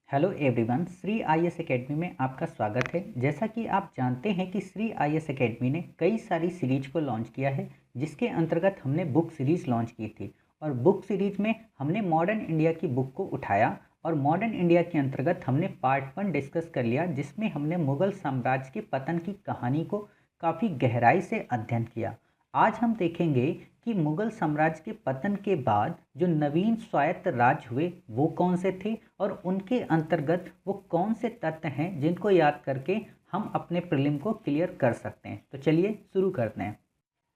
Hello everyone, Shri IAS academy में आपका स्वागत है। जैसा कि आप जानते हैं कि श्री आईएएस एकेडमी ने कई सारी सीरीज को लॉन्च किया है, जिसके अंतर्गत हमने बुक सीरीज़ लॉन्च की थी। और बुक सीरीज में हमने मॉडर्न इंडिया की बुक को उठाया और मॉडर्न इंडिया के अंतर्गत हमने पार्ट 1 डिस्कस कर लिया, जिसमें हमने मुग़ल साम्राज्य के पतन की कहानी को काफ़ी गहराई से अध्ययन किया। आज हम देखेंगे कि मुग़ल साम्राज्य के पतन के बाद जो नवीन स्वायत्त राज्य हुए वो कौन से थे और उनके अंतर्गत वो कौन से तत्व हैं जिनको याद करके हम अपने प्रीलिम को क्लियर कर सकते हैं। तो चलिए शुरू करते हैं।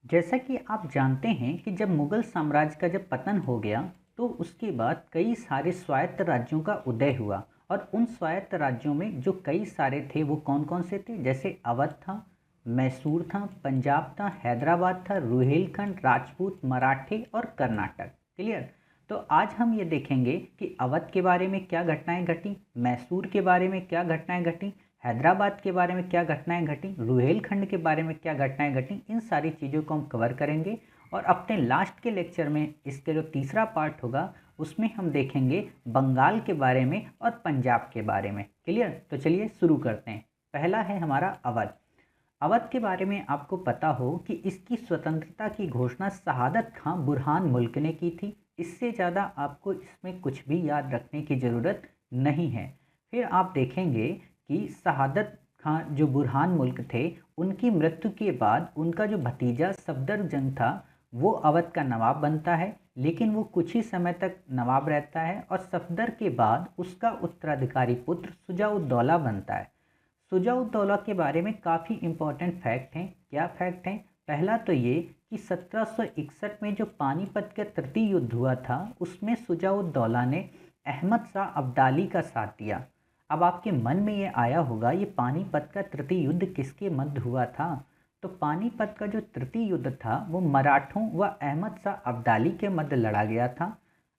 जैसा कि आप जानते हैं कि जब मुग़ल साम्राज्य का जब पतन हो गया तो उसके बाद कई सारे स्वायत्त राज्यों का उदय हुआ। और उन स्वायत्त राज्यों में जो कई सारे थे वो कौन कौन से थे, जैसे अवध था, मैसूर था, पंजाब था, हैदराबाद था, रुहेलखंड, राजपूत, मराठे और कर्नाटक। क्लियर। तो आज हम ये देखेंगे कि अवध के बारे में क्या घटनाएं घटी, मैसूर के बारे में क्या घटनाएं घटी, हैदराबाद के बारे में क्या घटनाएं घटी, रुहेलखंड के बारे में क्या घटनाएं घटी। इन सारी चीज़ों को हम कवर करेंगे और अपने लास्ट के लेक्चर में इसके जो तीसरा पार्ट होगा उसमें हम देखेंगे बंगाल के बारे में और पंजाब के बारे में। क्लियर। तो चलिए शुरू करते हैं। पहला है हमारा अवध। अवध के बारे में आपको पता हो कि इसकी स्वतंत्रता की घोषणा शहादत खां बुरहान मुल्क ने की थी। इससे ज़्यादा आपको इसमें कुछ भी याद रखने की ज़रूरत नहीं है। फिर आप देखेंगे कि शहादत खां जो बुरहान मुल्क थे, उनकी मृत्यु के बाद उनका जो भतीजा सफदरजंग था वो अवध का नवाब बनता है, लेकिन वो कुछ ही समय तक नवाब रहता है और सफदर के बाद उसका उत्तराधिकारी पुत्र शुजा-उद-दौला बनता है। शुजा-उद-दौला के बारे में काफ़ी इंपॉर्टेंट फैक्ट हैं। क्या फैक्ट हैं? पहला तो ये कि 1761 में जो पानीपत का तृतीय युद्ध हुआ था उसमें शुजा-उद-दौला ने अहमद शाह अब्दाली का साथ दिया। अब आपके मन में ये आया होगा ये पानीपत का तृतीय युद्ध किसके मध्य हुआ था। तो पानीपत का जो तृतीय युद्ध था वो मराठों व अहमद शाह अब्दाली के मध्य लड़ा गया था।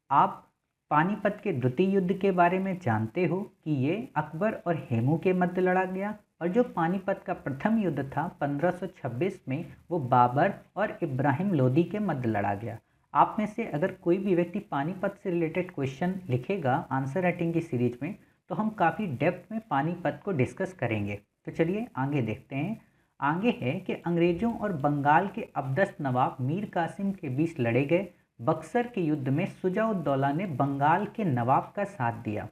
आप पानीपत के द्वितीय युद्ध के बारे में जानते हो कि ये अकबर और हेमू के मध्य लड़ा गया। और जो पानीपत का प्रथम युद्ध था 1526 में वो बाबर और इब्राहिम लोदी के मध्य लड़ा गया। आप में से अगर कोई भी व्यक्ति पानीपत से रिलेटेड क्वेश्चन लिखेगा आंसर राइटिंग की सीरीज में तो हम काफ़ी डेप्थ में पानीपत को डिस्कस करेंगे। तो चलिए आगे देखते हैं। आगे है कि अंग्रेज़ों और बंगाल के अबदस्त नवाब मीर कासिम के बीच लड़े गए बक्सर के युद्ध में शुजा-उद-दौला ने बंगाल के नवाब का साथ दिया।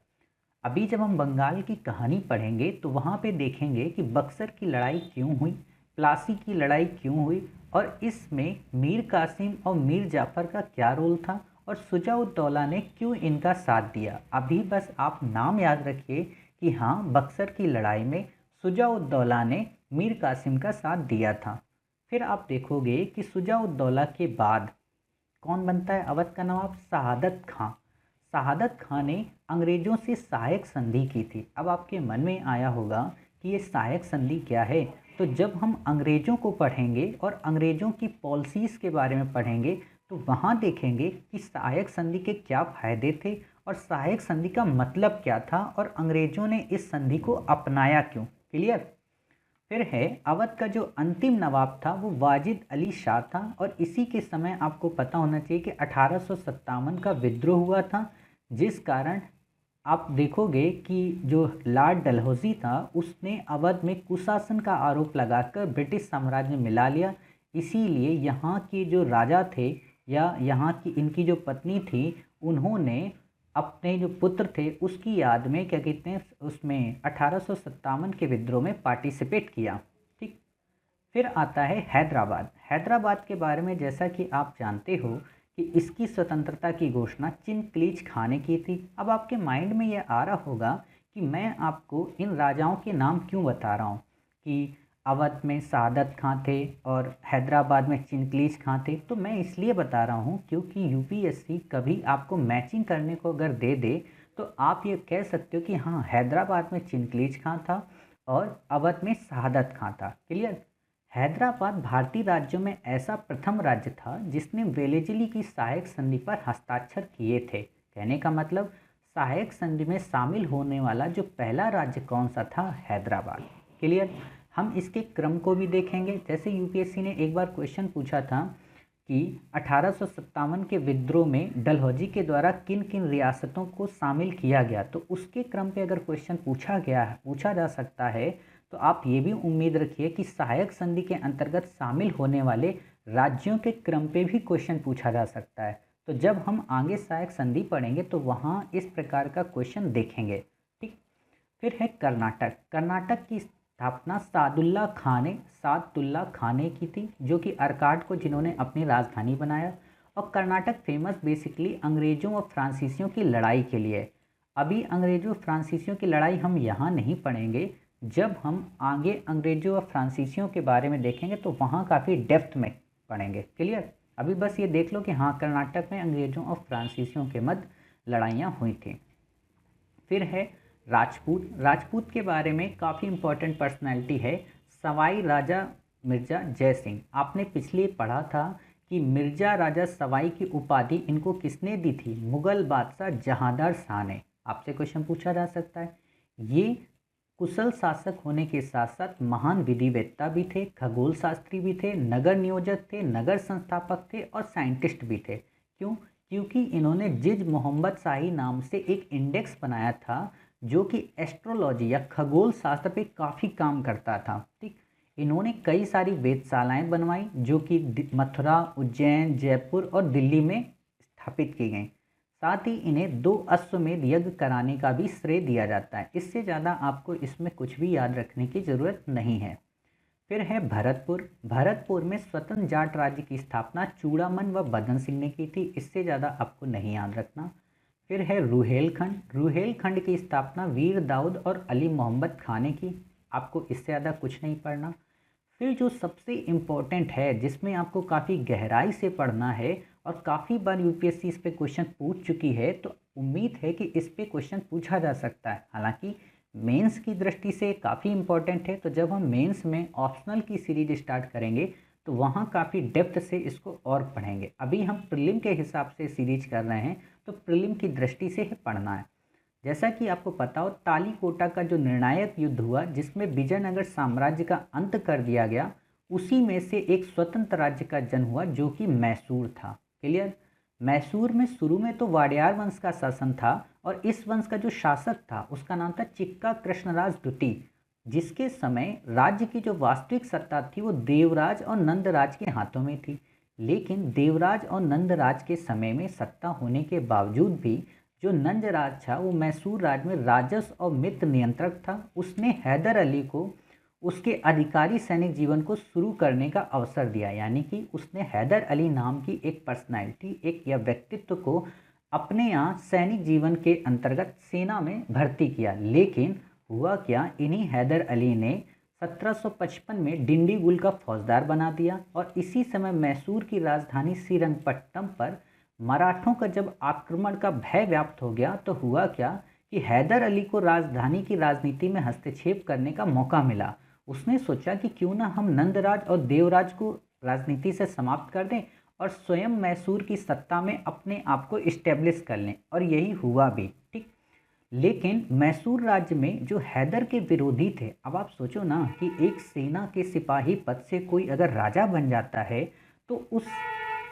अभी जब हम बंगाल की कहानी पढ़ेंगे तो वहाँ पे देखेंगे कि बक्सर की लड़ाई क्यों हुई, प्लासी की लड़ाई क्यों हुई और इसमें मीर कासिम और मीर जाफ़र का क्या रोल था और शुजा-उद-दौला ने क्यों इनका साथ दिया। अभी बस आप नाम याद रखिए कि हाँ, बक्सर की लड़ाई में शुजा-उद-दौला ने मीर कासिम का साथ दिया था। फिर आप देखोगे कि शुजा-उद-दौला के बाद कौन बनता है अवध का नवाब? शहादत खां। शहादत खां ने अंग्रेज़ों से सहायक संधि की थी। अब आपके मन में आया होगा कि ये सहायक संधि क्या है। तो जब हम अंग्रेज़ों को पढ़ेंगे और अंग्रेज़ों की पॉलिसीज़ के बारे में पढ़ेंगे तो वहाँ देखेंगे कि सहायक संधि के क्या फ़ायदे थे और सहायक संधि का मतलब क्या था और अंग्रेज़ों ने इस संधि को अपनाया क्यों। क्लियर। फिर है अवध का जो अंतिम नवाब था वो वाजिद अली शाह था और इसी के समय आपको पता होना चाहिए कि 1857 का विद्रोह हुआ था, जिस कारण आप देखोगे कि जो लॉर्ड डलहौजी था उसने अवध में कुशासन का आरोप लगाकर ब्रिटिश साम्राज्य में मिला लिया। इसीलिए यहाँ के जो राजा थे या यहाँ की इनकी जो पत्नी थी उन्होंने अपने जो पुत्र थे उसकी याद में क्या कहते हैं उसमें 1857 के विद्रोह में पार्टिसिपेट किया। ठीक। फिर आता है हैदराबाद। हैदराबाद के बारे में जैसा कि आप जानते हो कि इसकी स्वतंत्रता की घोषणा चिनक्लीज खां ने की थी। अब आपके माइंड में ये आ रहा होगा कि मैं आपको इन राजाओं के नाम क्यों बता रहा हूँ कि अवध में शहादत खां थे और हैदराबाद में चिनक्लीज खां थे। तो मैं इसलिए बता रहा हूँ क्योंकि यूपीएससी कभी आपको मैचिंग करने को अगर दे दे तो आप ये कह सकते हो कि हाँ, हैदराबाद में चिनक्लीज खां था और अवध में शहादत खां था। क्लियर। हैदराबाद भारतीय राज्यों में ऐसा प्रथम राज्य था जिसने वेलेजली की सहायक संधि पर हस्ताक्षर किए थे। कहने का मतलब सहायक संधि में शामिल होने वाला जो पहला राज्य कौन सा था? हैदराबाद। क्लियर। हम इसके क्रम को भी देखेंगे। जैसे यूपीएससी ने एक बार क्वेश्चन पूछा था कि 1857 के विद्रोह में डलहौजी के द्वारा किन किन रियासतों को शामिल किया गया, तो उसके क्रम पे अगर क्वेश्चन पूछा जा सकता है तो आप ये भी उम्मीद रखिए कि सहायक संधि के अंतर्गत शामिल होने वाले राज्यों के क्रम पे भी क्वेश्चन पूछा जा सकता है। तो जब हम आगे सहायक संधि पढ़ेंगे तो वहाँ इस प्रकार का क्वेश्चन देखेंगे। ठीक। फिर है कर्नाटक। कर्नाटक की स्थापना सादुल्ला खान ने की थी, जो कि अर्काट को जिन्होंने अपनी राजधानी बनाया। और कर्नाटक फेमस बेसिकली अंग्रेजों और फ्रांसीसियों की लड़ाई के लिए। अभी अंग्रेजों फ्रांसीसियों की लड़ाई हम यहाँ नहीं पढ़ेंगे, जब हम आगे अंग्रेजों और फ्रांसीसियों के बारे में देखेंगे तो वहाँ काफ़ी डेप्थ में पढ़ेंगे। क्लियर। अभी बस ये देख लो कि हाँ, कर्नाटक में अंग्रेजों और फ्रांसीसियों के मध्य लड़ाइयाँ हुई थी। फिर है राजपूत। राजपूत के बारे में काफ़ी इंपॉर्टेंट पर्सनैलिटी है सवाई राजा मिर्जा जय सिंह। आपने पिछले पढ़ा था कि मिर्जा राजा सवाई की उपाधि इनको किसने दी थी? मुगल बादशाह जहांदार शाह ने। आपसे क्वेश्चन पूछा जा सकता है। ये कुशल शासक होने के साथ साथ महान विधिवेत्ता भी थे, खगोल शास्त्री भी थे, नगर नियोजक थे, नगर संस्थापक थे और साइंटिस्ट भी थे। क्यों? क्योंकि इन्होंने जिज मोहम्मद शाही नाम से एक इंडेक्स बनाया था जो कि एस्ट्रोलॉजी या खगोल शास्त्र पे काफ़ी काम करता था। ठीक। इन्होंने कई सारी वेधशालाएं बनवाई जो कि मथुरा, उज्जैन, जयपुर और दिल्ली में स्थापित की गई। साथ ही इन्हें 2 अश्वमेध यज्ञ कराने का भी श्रेय दिया जाता है। इससे ज़्यादा आपको इसमें कुछ भी याद रखने की ज़रूरत नहीं है। फिर है भरतपुर। भरतपुर में स्वतंत्र जाट राज्य की स्थापना चूड़ामन व बदन सिंह ने की थी। इससे ज़्यादा आपको नहीं याद रखना। फिर है रुहेलखंड। रुहेलखंड की स्थापना वीर दाऊद और अली मोहम्मद खान ने की। आपको इससे ज़्यादा कुछ नहीं पढ़ना। फिर जो सबसे इम्पोर्टेंट है जिसमें आपको काफ़ी गहराई से पढ़ना है और काफ़ी बार यूपीएससी इस पे क्वेश्चन पूछ चुकी है, तो उम्मीद है कि इस पे क्वेश्चन पूछा जा सकता है। हालांकि मेंस की दृष्टि से काफ़ी इम्पोर्टेंट है, तो जब हम मेंस में ऑप्शनल की सीरीज स्टार्ट करेंगे तो वहाँ काफ़ी डेप्थ से इसको और पढ़ेंगे। अभी हम प्रीलिम के हिसाब से सीरीज कर रहे हैं, तो प्रीलिम की दृष्टि से ही पढ़ना है। जैसा कि आपको पता हो, तालीकोटा का जो निर्णायक युद्ध हुआ जिसमें विजयनगर साम्राज्य का अंत कर दिया गया, उसी में से एक स्वतंत्र राज्य का जन्म हुआ जो कि मैसूर था। क्लियर। मैसूर में शुरू में तो वाडियार वंश का शासन था और इस वंश का जो शासक था उसका नाम था चिक्का कृष्णराज द्वितीय, जिसके समय राज्य की जो वास्तविक सत्ता थी वो देवराज और नंदराज के हाथों में थी। लेकिन देवराज और नंदराज के समय में सत्ता होने के बावजूद भी जो नंदराज था वो मैसूर राज्य में राजस्व और मित्र नियंत्रक था। उसने हैदर अली को उसके अधिकारी सैनिक जीवन को शुरू करने का अवसर दिया, यानी कि उसने हैदर अली नाम की एक पर्सनैलिटी, एक या व्यक्तित्व को अपने यहाँ सैनिक जीवन के अंतर्गत सेना में भर्ती किया। लेकिन हुआ क्या, इन्हीं हैदर अली ने 1755 में डिंडीगुल का फौजदार बना दिया और इसी समय मैसूर की राजधानी श्रीरंगपट्टनम पर मराठों का जब आक्रमण का भय व्याप्त हो गया तो हुआ क्या कि हैदर अली को राजधानी की राजनीति में हस्तक्षेप करने का मौका मिला। उसने सोचा कि क्यों ना हम नंदराज और देवराज को राजनीति से समाप्त कर दें और स्वयं मैसूर की सत्ता में अपने आप को इस्टेब्लिश कर लें, और यही हुआ भी। ठीक। लेकिन मैसूर राज्य में जो हैदर के विरोधी थे, अब आप सोचो ना कि एक सेना के सिपाही पद से कोई अगर राजा बन जाता है तो उस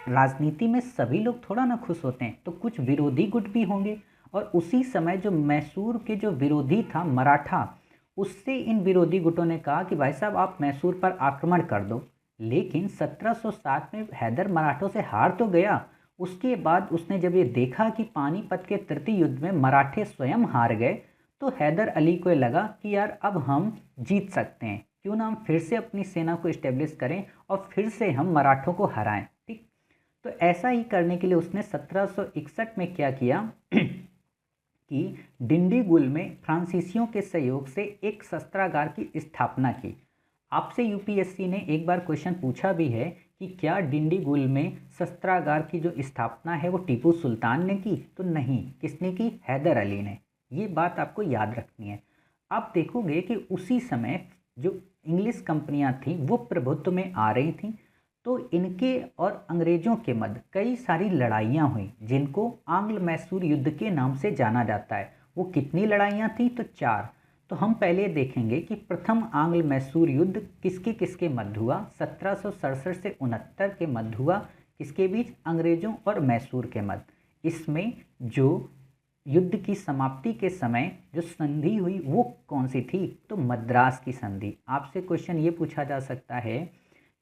राजनीति में सभी लोग थोड़ा ना खुश होते हैं, तो कुछ विरोधी गुट भी होंगे। और उसी समय जो मैसूर के जो विरोधी था मराठा, उससे इन विरोधी गुटों ने कहा कि भाई साहब आप मैसूर पर आक्रमण कर दो। लेकिन 1707 में हैदर मराठों से हार तो गया, उसके बाद उसने जब ये देखा कि पानीपत के तृतीय युद्ध में मराठे स्वयं हार गए, तो हैदर अली को लगा कि यार अब हम जीत सकते हैं, क्यों ना हम फिर से अपनी सेना को इस्टेब्लिश करें और फिर से हम मराठों को हराएं। ठीक। तो ऐसा ही करने के लिए उसने 1761 में क्या किया कि डिंडीगुल में फ्रांसीसियों के सहयोग से एक शस्त्रागार की स्थापना की। आपसे यूपीएससी ने एक बार क्वेश्चन पूछा भी है कि क्या डिंडीगुल में शस्त्रागार की जो स्थापना है वो टीपू सुल्तान ने की? तो नहीं, किसने की? हैदर अली ने। ये बात आपको याद रखनी है। आप देखोगे कि उसी समय जो इंग्लिश कंपनियां थीं वो प्रभुत्व में आ रही थीं, तो इनके और अंग्रेजों के मध्य कई सारी लड़ाइयाँ हुई जिनको आंग्ल मैसूर युद्ध के नाम से जाना जाता है। वो कितनी लड़ाइयाँ थी? तो 4। तो हम पहले देखेंगे कि प्रथम आंग्ल मैसूर युद्ध किसके किसके मध्य हुआ। 1767 से 69 के मध्य हुआ। किसके बीच? अंग्रेजों और मैसूर के मध्य। इसमें जो युद्ध की समाप्ति के समय जो संधि हुई वो कौन सी थी? तो मद्रास की संधि। आपसे क्वेश्चन ये पूछा जा सकता है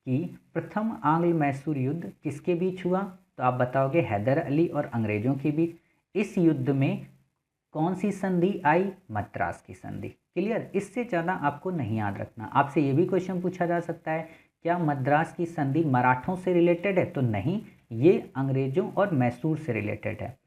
कि प्रथम आंग्ल मैसूर युद्ध किसके बीच हुआ? तो आप बताओगे हैदर अली और अंग्रेजों के बीच। इस युद्ध में कौन सी संधि आई? मद्रास की संधि। क्लियर? इससे ज़्यादा आपको नहीं याद रखना। आपसे ये भी क्वेश्चन पूछा जा सकता है, क्या मद्रास की संधि मराठों से रिलेटेड है? तो नहीं, ये अंग्रेजों और मैसूर से रिलेटेड है।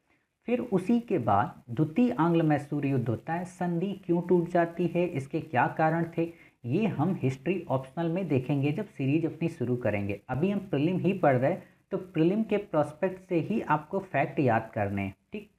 फिर उसी के बाद द्वितीय आंग्ल मैसूर युद्ध होता है। संधि क्यों टूट जाती है, इसके क्या कारण थे, ये हम हिस्ट्री ऑप्शनल में देखेंगे जब सीरीज अपनी शुरू करेंगे। अभी हम प्रीलिम ही पढ़ रहे हैं, तो प्रीलिम के प्रोस्पेक्ट से ही आपको फैक्ट याद करने हैं। ठीक।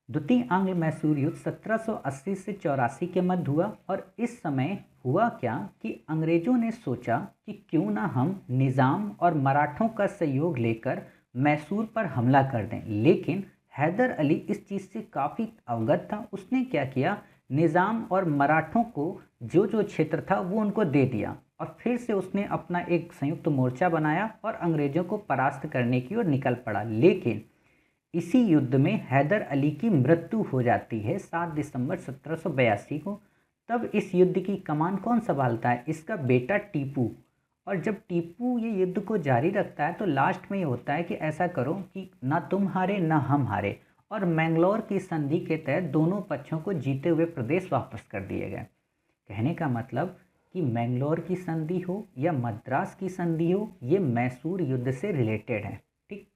द्वितीय आंग्ल मैसूर युद्ध 1780 से 84 के मध्य हुआ। और इस समय हुआ क्या कि अंग्रेजों ने सोचा कि क्यों ना हम निज़ाम और मराठों का सहयोग लेकर मैसूर पर हमला कर दें। लेकिन हैदर अली इस चीज़ से काफ़ी अवगत था। उसने क्या किया, निज़ाम और मराठों को जो जो क्षेत्र था वो उनको दे दिया और फिर से उसने अपना एक संयुक्त मोर्चा बनाया और अंग्रेजों को परास्त करने की ओर निकल पड़ा। लेकिन इसी युद्ध में हैदर अली की मृत्यु हो जाती है 7 दिसंबर 1782 को। तब इस युद्ध की कमान कौन संभालता है? इसका बेटा टीपू। और जब टीपू ये युद्ध को जारी रखता है तो लास्ट में ये होता है कि ऐसा करो कि ना तुम हारे ना हम हारे, और मैंगलोर की संधि के तहत दोनों पक्षों को जीते हुए प्रदेश वापस कर दिए गए। कहने का मतलब कि मैंगलोर की संधि हो या मद्रास की संधि हो, ये मैसूर युद्ध से रिलेटेड है। ठीक।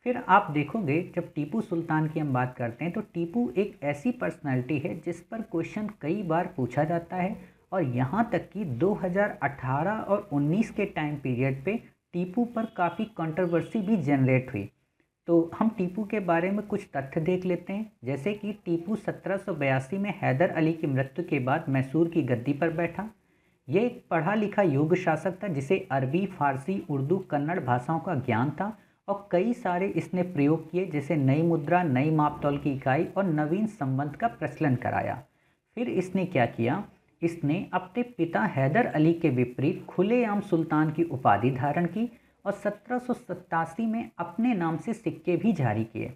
फिर आप देखोगे जब टीपू सुल्तान की हम बात करते हैं तो टीपू एक ऐसी पर्सनालिटी है जिस पर क्वेश्चन कई बार पूछा जाता है। और यहाँ तक कि 2018 और 19 के टाइम पीरियड पे टीपू पर काफ़ी कंट्रोवर्सी भी जनरेट हुई। तो हम टीपू के बारे में कुछ तथ्य देख लेते हैं। जैसे कि टीपू 1782 में हैदर अली की मृत्यु के बाद मैसूर की गद्दी पर बैठा। ये एक पढ़ा लिखा योग्य शासक था जिसे अरबी, फारसी, उर्दू, कन्नड़ भाषाओं का ज्ञान था और कई सारे इसने प्रयोग किए, जैसे नई मुद्रा, नई मापतौल की इकाई और नवीन संबंध का प्रचलन कराया। फिर इसने क्या किया, इसने अपने पिता हैदर अली के विपरीत खुलेआम सुल्तान की उपाधि धारण की और 1787 में अपने नाम से सिक्के भी जारी किए।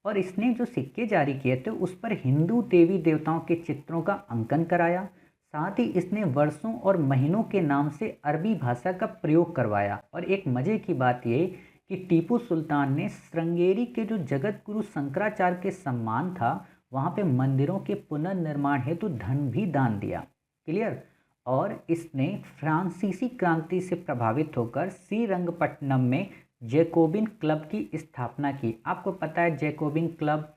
और इसने जो सिक्के जारी किए थे उस पर हिंदू देवी देवताओं के चित्रों का अंकन कराया। साथ ही इसने वर्षों और महीनों के नाम से अरबी भाषा का प्रयोग करवाया। और एक मज़े की बात ये कि टीपू सुल्तान ने श्रृंगेरी के जो जगत गुरु शंकराचार्य के सम्मान था वहाँ पे मंदिरों के पुनर्निर्माण हेतु धन भी दान दिया। क्लियर। और इसने फ्रांसीसी क्रांति से प्रभावित होकर श्रीरंगपट्टनम में जैकोबिन क्लब की स्थापना की। आपको पता है जैकोबिन क्लब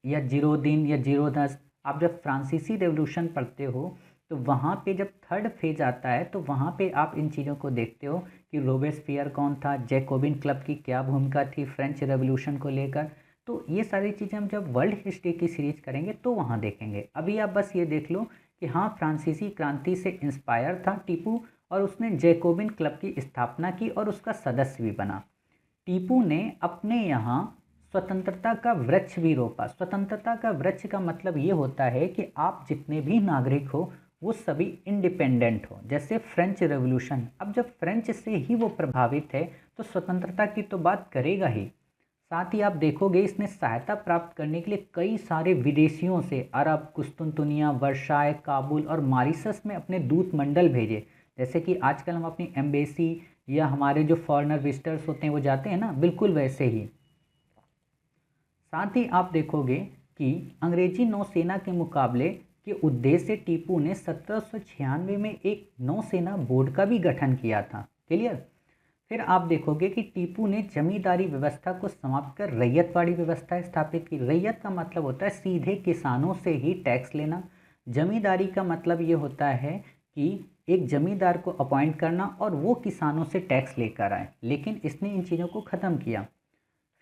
या जीरोदिन या जीरोदस, आप जब फ्रांसीसी रेवोल्यूशन पढ़ते हो तो वहाँ पे जब थर्ड फेज आता है तो वहाँ पे आप इन चीज़ों को देखते हो कि रोबेस्पियर कौन था, जैकोबिन क्लब की क्या भूमिका थी फ्रेंच रेवोल्यूशन को लेकर। तो ये सारी चीज़ें हम जब वर्ल्ड हिस्ट्री की सीरीज करेंगे तो वहाँ देखेंगे। अभी आप बस ये देख लो कि हाँ, फ्रांसीसी क्रांति से इंस्पायर था टीपू और उसने जैकोबिन क्लब की स्थापना की और उसका सदस्य भी बना। टीपू ने अपने यहाँ स्वतंत्रता का वृक्ष भी रोपा। स्वतंत्रता का वृक्ष का मतलब ये होता है कि आप जितने भी नागरिक हो वो सभी इंडिपेंडेंट हो। जैसे फ्रेंच रेवोल्यूशन, अब जब फ्रेंच से ही वो प्रभावित है तो स्वतंत्रता की तो बात करेगा ही। साथ ही आप देखोगे इसने सहायता प्राप्त करने के लिए कई सारे विदेशियों से अरब, कुस्तुनतुनिया, वर्साय, काबुल और मॉरिशस में अपने दूत मंडल भेजे। जैसे कि आजकल हम अपनी एम्बेसी या हमारे जो फॉरेनर विजिटर्स होते हैं वो जाते हैं ना, बिल्कुल वैसे ही। साथ ही आप देखोगे कि अंग्रेजी नौसेना के मुकाबले के उद्देश्य से टीपू ने 1796 में एक नौसेना बोर्ड का भी गठन किया था। क्लियर। फिर आप देखोगे कि टीपू ने जमींदारी व्यवस्था को समाप्त कर रैयतवाड़ी व्यवस्था स्थापित की। रैयत का मतलब होता है सीधे किसानों से ही टैक्स लेना। जमींदारी का मतलब ये होता है कि एक जमींदार को अपॉइंट करना और वो किसानों से टैक्स लेकर आए, लेकिन इसने इन चीज़ों को ख़त्म किया।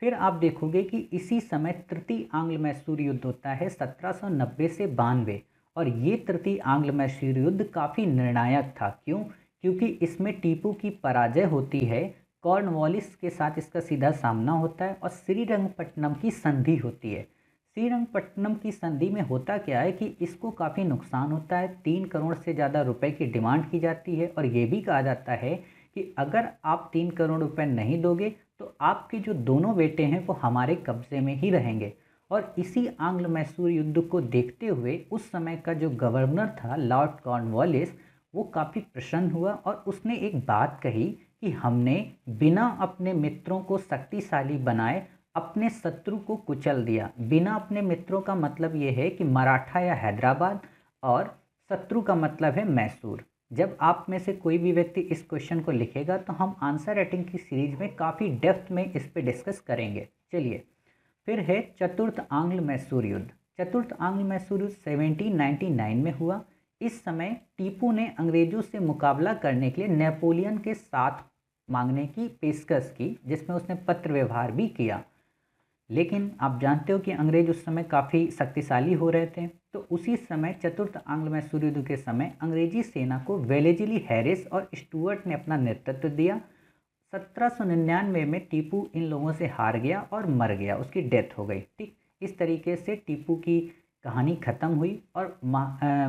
फिर आप देखोगे कि इसी समय तृतीय आंग्ल मैसूर युद्ध होता है 1790 से 92। और ये तृतीय आंग्ल मैसूर युद्ध काफ़ी निर्णायक था। क्यों? क्योंकि इसमें टीपू की पराजय होती है, कॉर्नवालिस के साथ इसका सीधा सामना होता है और श्रीरंगपट्टनम की संधि होती है। श्रीरंगपट्टनम की संधि में होता क्या है कि इसको काफ़ी नुकसान होता है। 3 करोड़ से ज़्यादा रुपए की डिमांड की जाती है और ये भी कहा जाता है कि अगर आप 3 करोड़ रुपए नहीं दोगे तो आपके जो दोनों बेटे हैं वो हमारे कब्जे में ही रहेंगे। और इसी आंग्ल मैसूर युद्ध को देखते हुए उस समय का जो गवर्नर था लॉर्ड कॉर्नवालिस, वो काफ़ी प्रसन्न हुआ और उसने एक बात कही कि हमने बिना अपने मित्रों को शक्तिशाली बनाए अपने शत्रु को कुचल दिया। बिना अपने मित्रों का मतलब ये है कि मराठा या हैदराबाद, और शत्रु का मतलब है मैसूर। जब आप में से कोई भी व्यक्ति इस क्वेश्चन को लिखेगा तो हम आंसर राइटिंग की सीरीज में काफ़ी डेप्थ में इस पे डिस्कस करेंगे। चलिए, फिर है चतुर्थ आंग्ल मैसूर युद्ध। चतुर्थ आंग्ल मैसूर युद्ध 1799 में हुआ। इस समय टीपू ने अंग्रेजों से मुकाबला करने के लिए नेपोलियन के साथ मांगने की पेशकश की, जिसमें उसने पत्र व्यवहार भी किया। लेकिन आप जानते हो कि अंग्रेज उस समय काफ़ी शक्तिशाली हो रहे थे। तो उसी समय चतुर्थ आंग्ल मैसूर युद्ध के समय अंग्रेजी सेना को वेलेजली हैरिस और स्टुअर्ट ने अपना नेतृत्व दिया। 1799 में टीपू इन लोगों से हार गया और मर गया, उसकी डेथ हो गई। ठीक इस तरीके से टीपू की कहानी खत्म हुई और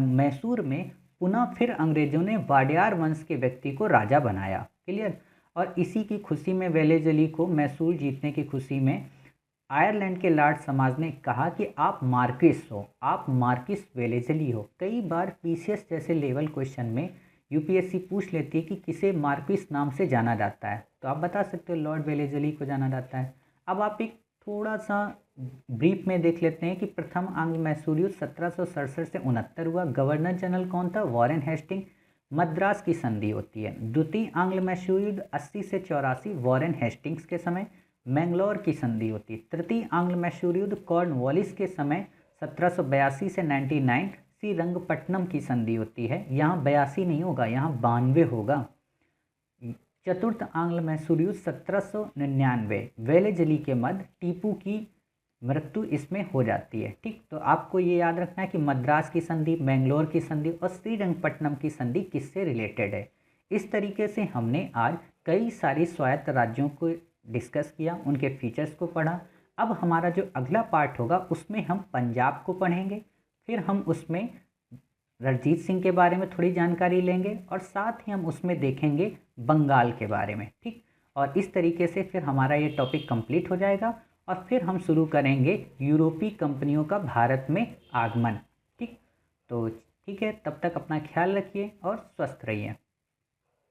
मैसूर में पुनः फिर अंग्रेजों ने वाडियार वंश के व्यक्ति को राजा बनाया। क्लियर। और इसी की खुशी में वेलेजली को मैसूर जीतने की खुशी में आयरलैंड के लॉर्ड समाज ने कहा कि आप मार्किस हो, आप मार्किस वेलेजली हो। कई बार पीसीएस जैसे लेवल क्वेश्चन में यूपीएससी पूछ लेती है कि किसे मार्किस नाम से जाना जाता है, तो आप बता सकते हो लॉर्ड वेलेजली को जाना जाता है। अब आप एक थोड़ा सा ब्रीफ में देख लेते हैं कि प्रथम आंग्ल मैसूर युद्ध 1767 से 69 हुआ। गवर्नर जनरल कौन था? Warren Hasting. मद्रास की संधि होती है। द्वितीय आंग्ल मैसूर युद्ध 80 से 84 वॉरेन हेस्टिंग्स के समय मैंगलोर की संधि होती है। तृतीय आंग्ल मैसूर युद्ध कॉर्नवालिस के समय 1782 से 99 श्रीरंगपट्टनम की संधि होती है। यहाँ 82 नहीं होगा, यहाँ 92 होगा। चतुर्थ आंग्ल मैसूर युद्ध 1799 वेलेजली के मध्य टीपू की मृत्यु इसमें हो जाती है। ठीक, तो आपको ये याद रखना है कि मद्रास की संधि, मैंगलोर की संधि और श्रीरंगपट्टनम की संधि किससे रिलेटेड है। इस तरीके से हमने आज कई सारी स्वायत्त राज्यों को डिस्कस किया, उनके फीचर्स को पढ़ा। अब हमारा जो अगला पार्ट होगा उसमें हम पंजाब को पढ़ेंगे, फिर हम उसमें रणजीत सिंह के बारे में थोड़ी जानकारी लेंगे और साथ ही हम उसमें देखेंगे बंगाल के बारे में। ठीक, और इस तरीके से फिर हमारा ये टॉपिक कंप्लीट हो जाएगा और फिर हम शुरू करेंगे यूरोपीय कंपनियों का भारत में आगमन। ठीक, तो ठीक है, तब तक अपना ख्याल रखिए और स्वस्थ रहिए।